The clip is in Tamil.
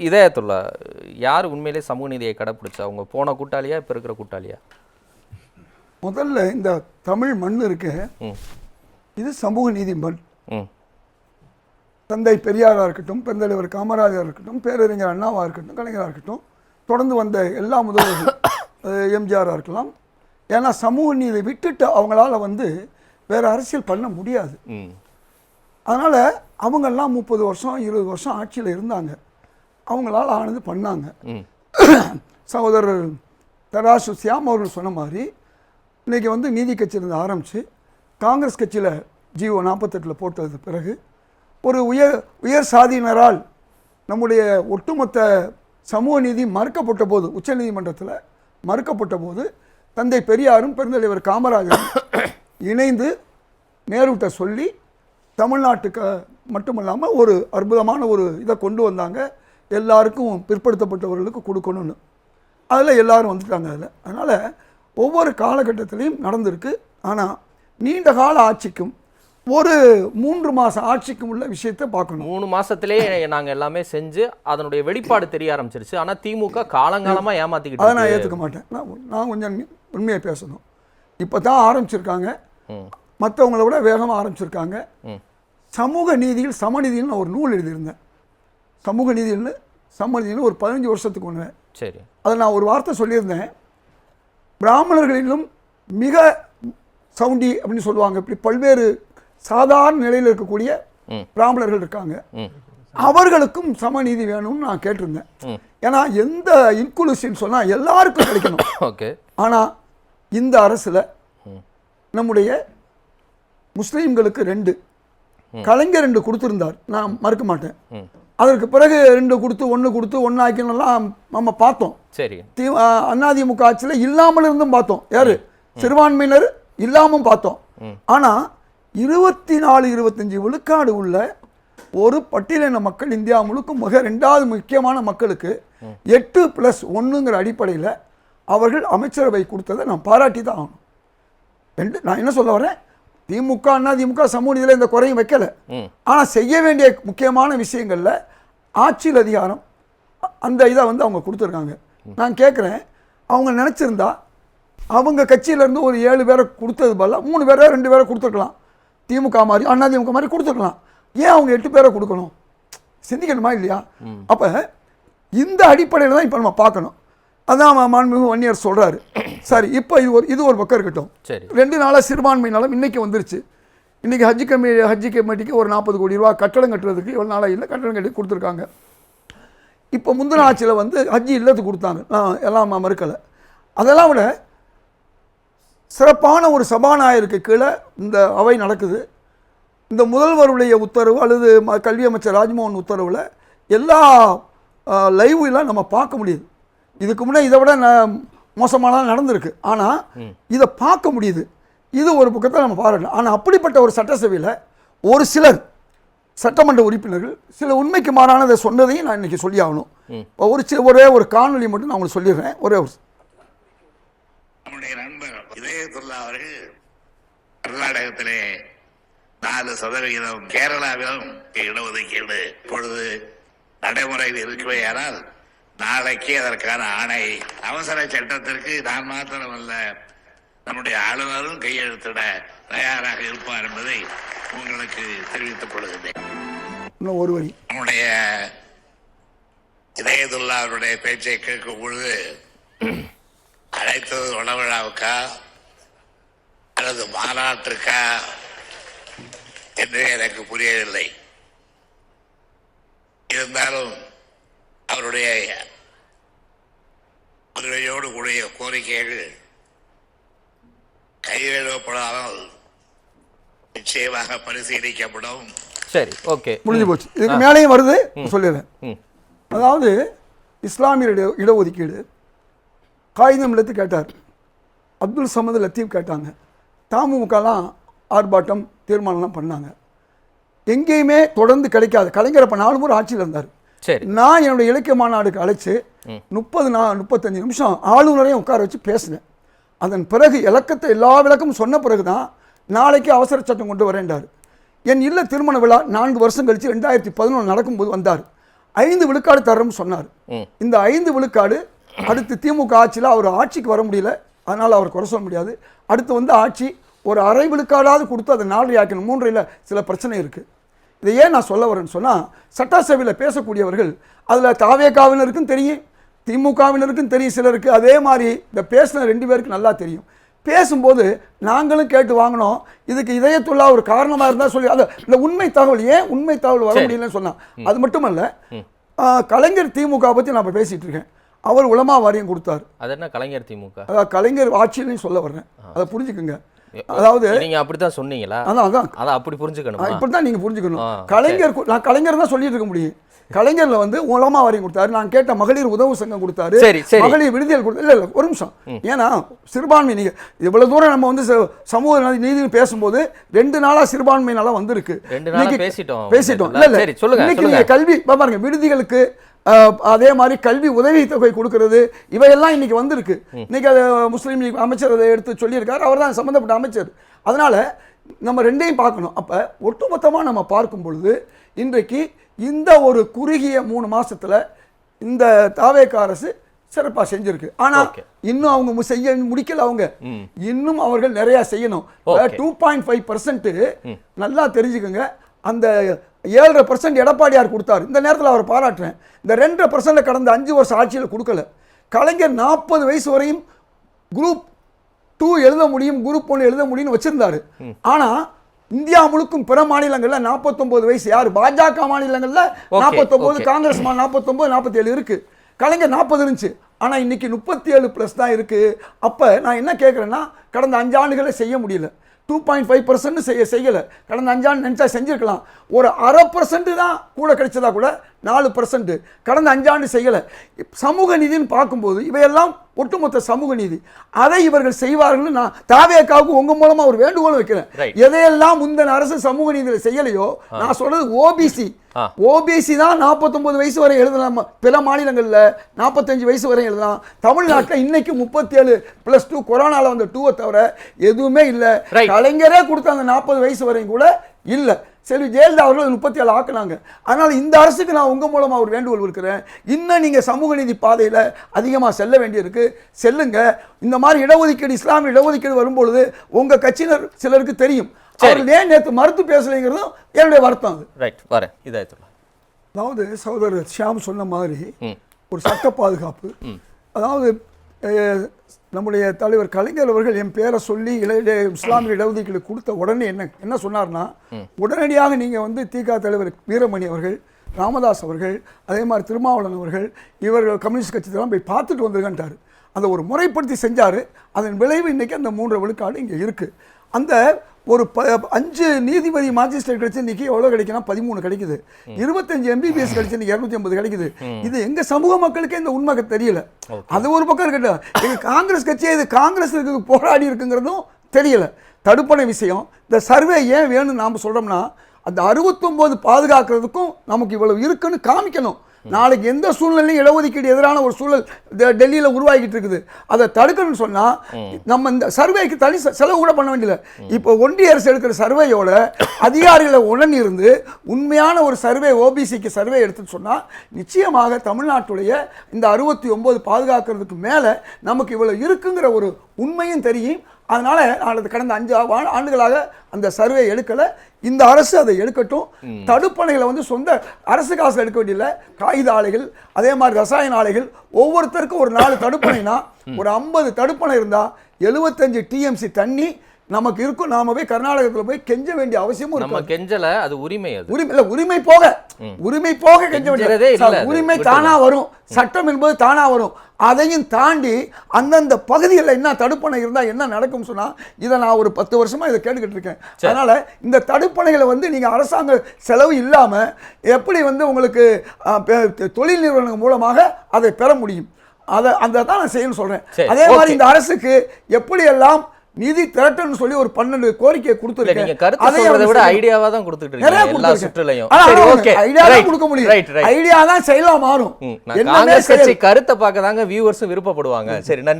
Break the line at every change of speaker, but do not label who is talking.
இதயத்துள்ள யார் உண்மையிலே சமூக நீதியை கடைப்பிடிச்சா? அவங்க போன கூட்டாளியா இப்போ இருக்கிற கூட்டாளியா?
முதல்ல இந்த தமிழ் மண் இருக்கு, இது சமூக நீதி மண். தந்தை பெரியாராக இருக்கட்டும், பெருந்தலைவர் காமராஜராக இருக்கட்டும், பேரறிஞர் அண்ணாவாக இருக்கட்டும், கலைஞராக இருக்கட்டும், தொடர்ந்து வந்த எல்லா முதல்வர்கள், எம்ஜிஆராக இருக்கலாம். ஏன்னா சமூக நீதியை விட்டுட்டு அவங்களால வேறு அரசியல் பண்ண முடியாது. அதனால் அவங்கெல்லாம் 30 வருஷம் 20 வருஷம் ஆட்சியில் இருந்தாங்க. அவங்களால ஆனது பண்ணாங்க. சகோதரர் தராசு சியாம் அவர்கள் சொன்ன மாதிரி இன்றைக்கி நீதி கட்சியிலிருந்து ஆரம்பித்து காங்கிரஸ் கட்சியில் ஜிஓ 48 போட்டது பிறகு ஒரு உயர் சாதியினரால் நம்முடைய ஒட்டுமொத்த சமூக நீதி மறுக்கப்பட்ட போது, உச்சநீதிமன்றத்தில் மறுக்கப்பட்ட போது, தந்தை பெரியாரும் பெருந்தலைவர் காமராஜரும் இணைந்து நேருகிட்ட சொல்லி தமிழ்நாட்டுக்கு மட்டுமில்லாமல் ஒரு அற்புதமான ஒரு இதை கொண்டு வந்தாங்க. எல்லாருக்கும் பிற்படுத்தப்பட்டவர்களுக்கு கொடுக்கணும்னு. அதில் எல்லோரும் வந்துட்டாங்க. அதனால் ஒவ்வொரு காலகட்டத்திலையும் நடந்திருக்கு. ஆனால் நீண்ட கால ஆட்சிக்கும் ஒரு 3 மாத ஆட்சிக்கும் உள்ள விஷயத்தை பார்க்கணும்.
3 மாதத்திலே நாங்கள் எல்லாமே செஞ்சு அதனுடைய வெளிப்பாடு தெரிய ஆரம்பிச்சிருச்சு. ஆனால் திமுக காலங்காலமாக ஏமாற்றிக்கிட்டு,
அதை நான் ஏற்றுக்க மாட்டேன். நான் கொஞ்சம் உண்மையை பேசணும். இப்போ தான் ஆரம்பிச்சிருக்காங்க, மற்றவங்கள விட வேகமாக ஆரம்பிச்சிருக்காங்க. சமூக நீதியில் சமநீதியில் நான் ஒரு நூல் எழுதியிருந்தேன். சமூக நீதியில் சமநீதியில் ஒரு 15 வருஷத்துக்கு ஒன்று.
சரி,
அதை நான் ஒரு வார்த்தை சொல்லியிருந்தேன். பிராமணர்களிலும் மிக சவுண்டி அப்படின்னு சொல்லுவாங்க, இப்படி பல்வேறு சாதாரண நிலையில் இருக்கக்கூடிய பிராமணர்கள் இருக்காங்க, அவர்களுக்கும் சமநீதி வேணும்னு நான் கேட்டிருந்தேன். ஏன்னா எந்த இன்க்ளூசிவ் சொன்னால் எல்லாருக்கும் கிடைக்கணும்.
ஓகே.
ஆனால் இந்த அரசில் நம்முடைய முஸ்லீம்களுக்கு 2, கலைஞர் 2 கொடுத்துருந்தார், நான் மறுக்க மாட்டேன். அதற்கு பிறகு 2 கொடுத்து 1 ஆக்கணும்லாம் நம்ம பார்த்தோம்.
சரி,
அதிமுக ஆட்சியில் இல்லாமல் இருந்தும் பார்த்தோம். யாரு சிறுபான்மையினர் இல்லாமல் பார்த்தோம். ஆனால் 24-25 விழுக்காடு உள்ள ஒரு பட்டியலின மக்கள் இந்தியா முழுக்க மிக 2வது முக்கியமான மக்களுக்கு 8+1ங்கிற அடிப்படையில் அவர்கள் அமைச்சரவை கொடுத்ததை நான் பாராட்டி தான் ஆகணும். நான் என்ன சொல்ல வரேன், திமுக அதிமுக சமூக நீதியில் இந்த குறையும் வைக்கல. ஆனால் செய்ய வேண்டிய முக்கியமான விஷயங்களில் ஆட்சியில் அதிகாரம் அந்த இதை அவங்க கொடுத்துருக்காங்க. நான் கேட்குறேன், அவங்க நினச்சிருந்தா அவங்க கட்சியிலேருந்து ஒரு 7 பேரை கொடுத்தது பதிலாக 3 பேரை 2 பேரை கொடுத்துருக்கலாம். திமுக மாதிரி அதிமுக மாதிரி கொடுத்துருக்கலாம். ஏன் அவங்க 8 பேரை கொடுக்கணும்? சிந்திக்கணுமா இல்லையா? அப்போ இந்த அடிப்படையில் தான் இப்போ நம்ம பார்க்கணும். அதான் மாண்புமிகு வன்னியர் சொல்கிறாரு. சரி, இப்போ இது ஒரு பக்கம் இருக்கட்டும். 2 நாளாக சிறுபான்மை நலம் இன்றைக்கி வந்துருச்சு. இன்றைக்கி ஹஜ்ஜி கமிட்டிக்கு ஒரு 40 கோடி ரூபா கட்டடம் கட்டுறதுக்கு எவ்வளோ நாளாக இல்லை, கட்டடம் கட்டி கொடுத்துருக்காங்க. இப்போ முந்தின ஆட்சியில் ஹஜ்ஜி இல்லத்துக்கு கொடுத்தாங்க, நான் எல்லாம் மறுக்கலை. அதெல்லாம் விட சிறப்பான ஒரு சபாநாயகருக்கு கீழே இந்த அவை நடக்குது. இந்த முதல்வருடைய உத்தரவு அல்லது கல்வி அமைச்சர் ராஜ்மோகன் உத்தரவில் எல்லா லைவ்லாம் நம்ம பார்க்க முடியுது. இதுக்கு முன்னே இதை விட மோசமான நடந்திருக்கு. ஆனால் இதை பார்க்க முடியுது. இது ஒரு பக்கத்தை நம்ம பாராட்டலாம். ஆனால் அப்படிப்பட்ட ஒரு சட்டசபையில் ஒரு சிலர் சட்டமன்ற உறுப்பினர்கள் சில உண்மைக்கு மாறானதை சொன்னதையும் நான் இன்றைக்கி சொல்லி ஆகணும். ஒரே ஒரு காணொலி மட்டும் நான் உங்களுக்கு சொல்லிடுறேன். ஒரே ஒரு
நம்முடைய நண்பர் இதயத்துல்லா அவர்கள் கர்நாடகத்திலே 4% கேரளாவிலும் இடஒதுக்கீடு இப்பொழுது நடைமுறையில் இருக்குவேயானால் நாளைக்கு அதற்கான ஆணை அவசர சட்டத்திற்கு நான் மாத்திரமல்ல நம்முடைய ஆளுநரும் கையெழுத்திட தயாராக இருப்பார் என்பதை உங்களுக்கு தெரிவித்துக் கொள்கிறேன். நம்முடைய இதயத்துல்லா அவருடைய பேச்சை கேட்கும் பொழுது அழைத்தது உணவிழாவுக்கா அல்லது மாநாட்டிற்கா என்று எனக்கு புரியவில்லை. இருந்தாலும் அவருடைய உரிமையோடு கூடிய கோரிக்கைகள் கையெழுப்பப்படாமல் நிச்சயமாக பரிசீலிக்கப்படும்.
சரி, ஓகே,
முடிஞ்சு போச்சு. இதுக்கு மேலேயும் வருது சொல்லிடுறேன். அதாவது இஸ்லாமிய இடஒதுக்கீடு காகிதம் இல்லத்து கேட்டார், அப்துல் சமது லத்தீப் கேட்டாங்க, தமுகலாம் ஆர்ப்பாட்டம் தீர்மானம்லாம் பண்ணாங்க. எங்கேயுமே தொடர்ந்து கிடைக்காது. கலைஞர் அப்போ 4 முறை ஆட்சியில் இருந்தார்.
சரி,
நான் என்னுடைய இலக்கிய மாநாடுக்கு அழைச்சி 35 நிமிஷம் ஆளுநரையும் உட்கார வச்சு பேசினேன். அதன் பிறகு எல்லா விளக்கமும் சொன்ன பிறகு தான் நாளைக்கு அவசர சட்டம் கொண்டு வரேன்டார். என் இல்ல திருமண விழா 4 வருஷம் கழித்து 2011 நடக்கும்போது வந்தார். 5 விழுக்காடு தர்றோம்னு சொன்னார். இந்த 5 விழுக்காடு அடுத்து திமுக ஆட்சியில் அவர் ஆட்சிக்கு வர முடியல, அதனால் அவர் குறை சொல்ல முடியாது. அடுத்து வந்து ஆட்சி ஒரு அரை விழுக்காடாவது கொடுத்து அதை 4 ஆக்கணும். 3 சில பிரச்சனை இருக்குது. இதை ஏன் நான் சொல்ல வரேன்னு சொன்னால், சட்டசபையில் பேசக்கூடியவர்கள் அதில் தாவேகாவினருக்கும் தெரியும், திமுகவினருக்கும் தெரியும், சிலருக்கு அதே மாதிரி இந்த பேசின 2 பேருக்கு நல்லா தெரியும். பேசும்போது நாங்களும் கேட்டு வாங்கினோம், இதுக்கு இதயத்துள்ளா ஒரு காரணமாக இருந்தால் சொல்லி அதை இந்த உண்மை தகவல் ஏன் உண்மை தகவல் வர முடியலன்னு சொன்னான். அது மட்டுமல்ல, கலைஞர் திமுக பற்றி நான் இப்போ பேசிகிட்டு இருக்கேன். அவர் உலமா வாரியம் கொடுத்தார்.
அது என்ன கலைஞர் திமுக?
அதாவது கலைஞர் ஆட்சியிலையும் சொல்ல வர்றேன், அதை புரிஞ்சுக்குங்க. அதாவது
நீங்க அப்படித்தான் சொன்னீங்களா? அதான் அப்படி புரிஞ்சுக்கணும்.
இப்படிதான் நீங்க புரிஞ்சுக்கணும். கலைஞர், நான் கலைஞர் தான் சொல்லிட்டு இருக்க முடியும். கலைஞர்ல வந்து உலமா வாரியம் கொடுத்தாரு, நான் கேட்ட மகளிர் உதவு சங்கம் கொடுத்தாரு, மகளிர் விடுதிகள் கொடுத்தாரு. இல்ல ஒரு நிமிஷம், ஏன்னா சிறுபான்மை நீங்க இவ்வளவு தூரம் நம்ம வந்து சமூக நீதி பேசும்போது 2 நாளா சிறுபான்மை நல்லா வந்திருக்கு. பேசிட்டோம். இல்ல கல்வி பாருங்க, விடுதிகளுக்கு அதே மாதிரி கல்வி உதவி தொகை கொடுக்கறது இவையெல்லாம் இன்னைக்கு வந்திருக்கு. இன்னைக்கு அது முஸ்லீம் லீக் அமைச்சர் அதை எடுத்து சொல்லியிருக்காரு, அவர் தான் சம்மந்தப்பட்ட அமைச்சர். அதனால நம்ம 2ஐயும் பார்க்கணும். அப்ப ஒட்டுமொத்தமாக நம்ம பார்க்கும் பொழுது இன்றைக்கு இந்த ஒரு குறுகிய 3 மாசத்துல இந்த தாவேக அரசு சிறப்பாக செஞ்சிருக்கு. ஆனா இன்னும் அவங்க செய்ய முடிக்கல. அவங்க இன்னும் அவர்கள் நிறைய செய்யணும். 2.5% நல்லா தெரிஞ்சுக்கோங்க. அந்த 7.5% எடப்பாடியார் கொடுத்தாரு. இந்த நேரத்தில் அவர் பாராட்டுறேன். இந்த 2.5% கடந்த 5 வருஷம் ஆட்சியில் கொடுக்கல. கலைஞர் 40 வயசு வரையும் குரூப் 2 எழுத முடியும், குரூப் 1 எழுத முடியும்னு வச்சிருந்தாரு. ஆனா இந்தியா முழுக்கும் பிற மாநிலங்கள்ல 49 வயசு யாரு? பாஜக மாநிலங்கள்ல 49, காங்கிரஸ் 49, 47 இருக்கு. கலைஞர் 40 இருந்துச்சு. ஆனா இன்னைக்கு 37+ தான் இருக்கு. அப்ப நான் என்ன கேட்கிறேன்னா, கடந்த 5 ஆண்டுகளை செய்ய முடியல. 2.5% செய்யல. கடந்த 5 ஆண்டு நினைச்சா செஞ்சிருக்கலாம். ஒரு 0.5% தான் கூட கிடைச்சதா கூட 4%. கடந்த 5 ஆண்டு செய்யல. சமூக நீதினு பார்க்கும்போது இவையெல்லாம் ஒட்டுமொத்த சமூக நீதி. அதை இவர்கள் செய்வார்கள். நான் தாவேகாவுக்கு உங்க மூலமா ஒரு வேண்டுகோள் வைக்கிறேன். எதையெல்லாம் முந்தின அரசு சமூக நீதியில் செய்யலையோ, நான் சொல்றது ஓபிசி தான் 49 வயசு வரை எழுதலாம். பிற மாநிலங்கள்ல 45 வயசு வரை எழுதலாம். தமிழ்நாட்டில் இன்னைக்கு 37+2 கொரோனால வந்த 2 தவிர எதுவுமே இல்லை. கலைஞரே கொடுத்த அந்த 40 வயசு வரையும் கூட இல்லை. செல்வி ஜெயலலிதா அவர்கள் 37 ஆக்குனாங்க. அதனால இந்த அரசுக்கு நான் உங்க மூலமா ஒரு வேண்டுகோள் இருக்கிறேன். இன்னும் நீங்க சமூக நீதி பாதையில அதிகமாக செல்ல வேண்டியிருக்கு. செல்லுங்க. இந்த மாதிரி இடஒதுக்கீடு, இஸ்லாமிய இடஒதுக்கீடு வரும்பொழுது உங்க கட்சியினர் சிலருக்கு தெரியும். அவர்கள் ஏன் நேற்று மறுத்து பேசலைங்கிறதும் என்னுடைய வருத்தம். அது
ரைட் வரேன்.
அதாவது சகோதரர் ஷியாம் சொன்ன மாதிரி ஒரு சட்ட பாதுகாப்பு, அதாவது நம்முடைய தலைவர் கலைஞர் அவர்கள் என் பேரை சொல்லி இஸ்லாமிய இடஒதுக்கீடு கொடுத்த உடனே என்ன சொன்னார்னா, உடனடியாக நீங்கள் வந்து திக தலைவர் வீரமணி அவர்கள், ராமதாஸ் அவர்கள், அதே மாதிரி திருமாவளவன் அவர்கள், இவர்கள் கம்யூனிஸ்ட் கட்சியெல்லாம் போய் பார்த்துட்டு வந்துருங்கன்ட்டார். அதை ஒரு முறைப்படுத்தி செஞ்சார். அதன் விளைவு இன்றைக்கி அந்த 3 விழுக்காடு இங்கே இருக்குது. அந்த ஒரு 5 நீதிபதி மாஜிஸ்ட்ரேட் கிடைச்சி இன்னைக்கு எவ்வளோ கிடைக்குன்னா 13 கிடைக்குது. 25 MBBS கிடைச்சி இன்னைக்கு 250 கிடைக்குது. இது எங்க சமூக மக்களுக்கே இந்த உண்மை தெரியல. அது ஒரு பக்கம் இருக்கட்டும், எங்க காங்கிரஸ் கட்சியே இது காங்கிரஸ் போராடி இருக்குங்கிறதும் தெரியல. தடுப்பணை விஷயம், இந்த சர்வே ஏன் வேணும்னு நாம் சொல்றோம்னா, அந்த 69 பாதுகாக்கிறதுக்கும் நமக்கு இவ்வளவு இருக்குன்னு காமிக்கணும். நாளைக்கு எந்த சூழ்நிலையும் இடஒதுக்கீடு எதிரான ஒரு சூழல் டெல்லியில் உருவாகிட்டு இருக்குது. அதை தடுக்கணும்னு சொன்னால் நம்ம இந்த சர்வேக்கு தனி செலவு கூட பண்ண வேண்டியதில்லை. இப்போ ஒன்றிய அரசு எடுக்கிற சர்வேயோட அதிகாரிகளை உடன் இருந்து உண்மையான ஒரு சர்வே, ஓபிசிக்கு சர்வே எடுத்துன்னு சொன்னால் நிச்சயமாக தமிழ்நாட்டுடைய இந்த 69 பாதுகாக்கிறதுக்கு மேலே நமக்கு இவ்வளோ இருக்குங்கிற ஒரு உண்மையும் தெரியும். அதனால நான் கடந்த 5 ஆண்டுகளாக அந்த சர்வே எடுக்கல. இந்த அரசு அதை எடுக்கட்டும். தடுப்பணைகளை வந்து சொந்த அரசு காசு எடுக்க வேண்டியதில்லை. காகித ஆலைகள், அதே மாதிரி ரசாயன ஆலைகள், ஒவ்வொருத்தருக்கும் ஒரு 4 தடுப்பணைனா ஒரு 50 தடுப்பணை இருந்தா 75 TMC தண்ணி நமக்கு இருக்கும். நாம போய் கர்நாடகத்தில் போய் கெஞ்ச வேண்டிய அவசியமும் நம்ம
கெஞ்சல. அது உரிமை.
உரிமை போக கெஞ்ச வேண்டியது. உரிமை தானா வரும், சட்டம் என்பது தானா வரும். அதையும் தாண்டி அந்தந்த பகுதிகளில் என்ன தடுப்பணை இருந்தால் என்ன நடக்கும் சொன்னா, இதை நான் ஒரு 10 வருஷமா இதை கேட்டுக்கிட்டு இருக்கேன். அதனால இந்த தடுப்பணைகளை வந்து நீங்க அரசாங்க செலவு இல்லாம எப்படி வந்து உங்களுக்கு தொழில் நிறுவனங்கள் மூலமாக அதை பெற முடியும். அதை தான் நான் செய்யணும்னு சொல்றேன். அதே மாதிரி இந்த அரசுக்கு எப்படி எல்லாம் நிதி திரட்டன்னு சொல்லி ஒரு 12 கோரிக்கையை கொடுத்துருக்கேன்.
நீங்க கருத்து சொல்றதை விட ஐடியாவா தான் கொடுத்துட்டு இருக்கீங்க எல்லா சுற்றுலையும்.
சரி, ஓகே, ஐடியா தான் கொடுக்க முடியும். ஐடியா தான் செயலா மாறும்.
காங்கிரஸ் கட்சி கருத்தை பார்க்க தாங்க வியூவர்ஸும் விருப்பப்படுவாங்க. சரி, நன்றி.